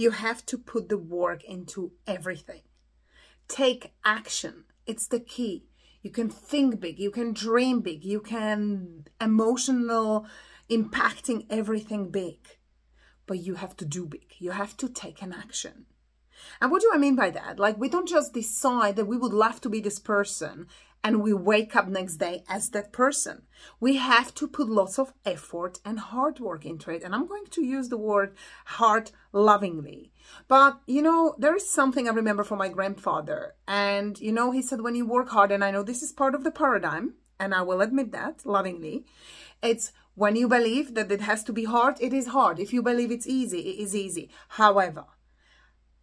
You have to put the work into everything. Take action. It's the key. You can think big, you can dream big, you can emotional impacting everything big. But you have to do big. You have to take an action. And what do I mean by that? Like, we don't just decide that we would love to be this person and we wake up next day as that person. We have to put lots of effort and hard work into it. And I'm going to use the word hard lovingly. But, you know, there is something I remember from my grandfather. And, you know, he said, when you work hard, and I know this is part of the paradigm, and I will admit that lovingly, it's when you believe that it has to be hard, it is hard. If you believe it's easy, it is easy. However,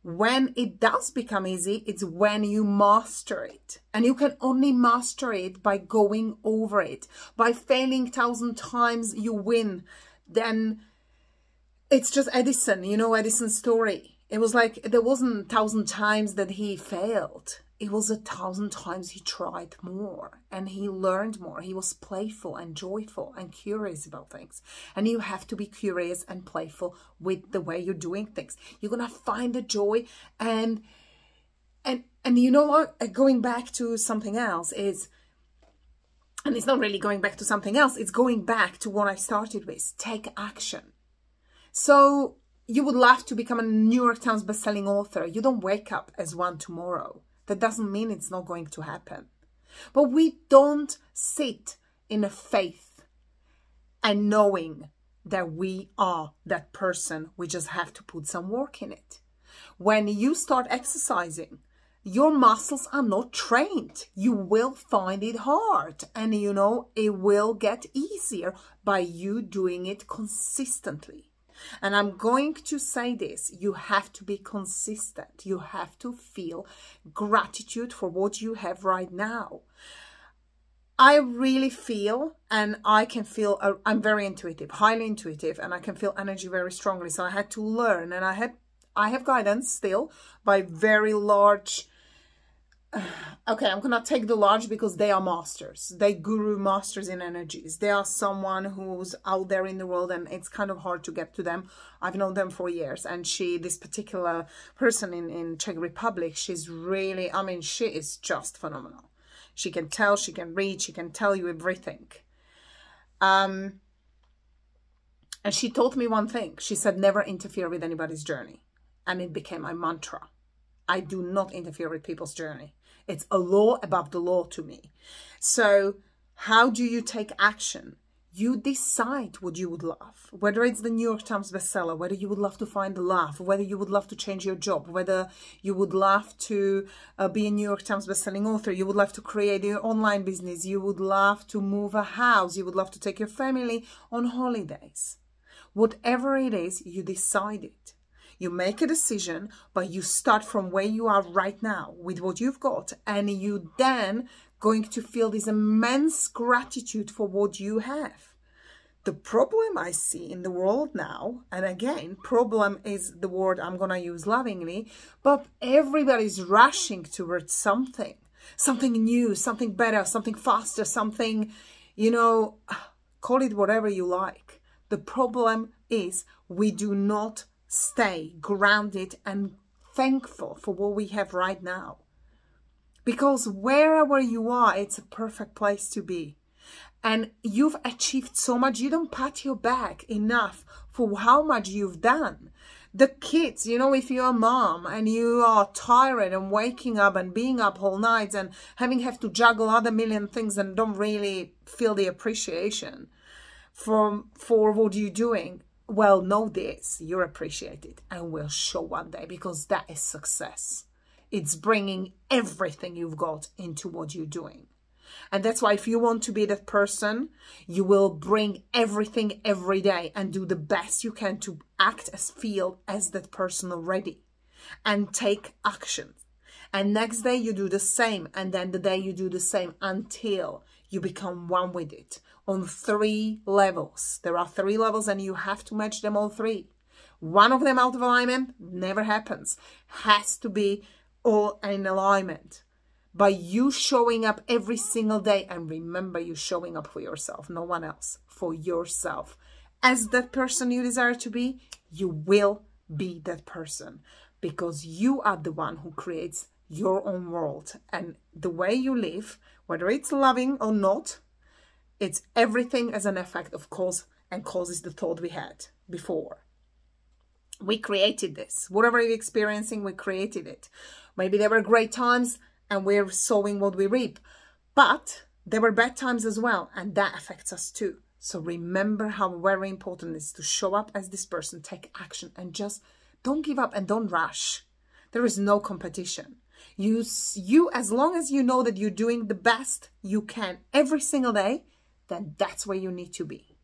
when it does become easy, it's when you master it. And you can only master it by going over it. By failing 1,000 times, you win. Then it's just Edison, you know, Edison's story. It was like, there wasn't 1,000 times that he failed. It was 1,000 times he tried more and he learned more. He was playful and joyful and curious about things. And you have to be curious and playful with the way you're doing things. You're going to find the joy. And you know what? Going back to something else is, and it's not really going back to something else. It's going back to what I started with. Take action. So you would love to become a New York Times bestselling author. You don't wake up as one tomorrow. That doesn't mean it's not going to happen. But we don't sit in a faith and knowing that we are that person. We just have to put some work in it. When you start exercising, your muscles are not trained. You will find it hard. And you know, it will get easier by you doing it consistently. And I'm going to say this, you have to be consistent. You have to feel gratitude for what you have right now. I really feel, and I can feel, I'm very intuitive, highly intuitive, and I can feel energy very strongly. So I had to learn, and I have guidance still by very large, okay, I'm going to take the large because they are masters. They guru masters in energies. They are someone who's out there in the world and it's kind of hard to get to them. I've known them for years. And this particular person in Czech Republic, she's really, I mean, she is just phenomenal. She can tell, she can read, she can tell you everything. And she taught me one thing. She said, never interfere with anybody's journey. And it became my mantra. I do not interfere with people's journey. It's a law above the law to me. So how do you take action? You decide what you would love, whether it's the New York Times bestseller, whether you would love to find love, whether you would love to change your job, whether you would love to be a New York Times bestselling author, you would love to create your online business, you would love to move a house, you would love to take your family on holidays. Whatever it is, you decide it. You make a decision, but you start from where you are right now with what you've got. And you then going to feel this immense gratitude for what you have. The problem I see in the world now, and again, problem is the word I'm going to use lovingly, but everybody's rushing towards something new, something better, something faster, something, you know, call it whatever you like. The problem is we do not stay grounded and thankful for what we have right now. Because wherever you are, it's a perfect place to be. And you've achieved so much, you don't pat your back enough for how much you've done. The kids, you know, if you're a mom and you are tired and waking up and being up all night and have to juggle other million things and don't really feel the appreciation for what you're doing, well, know this, you're appreciated and will show one day, because that is success. It's bringing everything you've got into what you're doing. And that's why if you want to be that person, you will bring everything every day and do the best you can to act as, feel as that person already and take action. And next day you do the same, and then the day you do the same until you become one with it on 3 levels. There are 3 levels and you have to match them all 3. One of them out of alignment never happens. Has to be all in alignment. By you showing up every single day, and remember, you showing up for yourself, no one else, for yourself. As that person you desire to be, you will be that person, because you are the one who creates your own world. And the way you live, whether it's loving or not, it's everything as an effect of cause, and cause is the thought we had before. We created this. Whatever you're experiencing, we created it. Maybe there were great times and we're sowing what we reap, but there were bad times as well, and that affects us too. So remember how very important it is to show up as this person, take action, and just don't give up and don't rush. There is no competition. You, as long as you know that you're doing the best you can every single day, then that's where you need to be.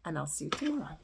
And I'll see you tomorrow.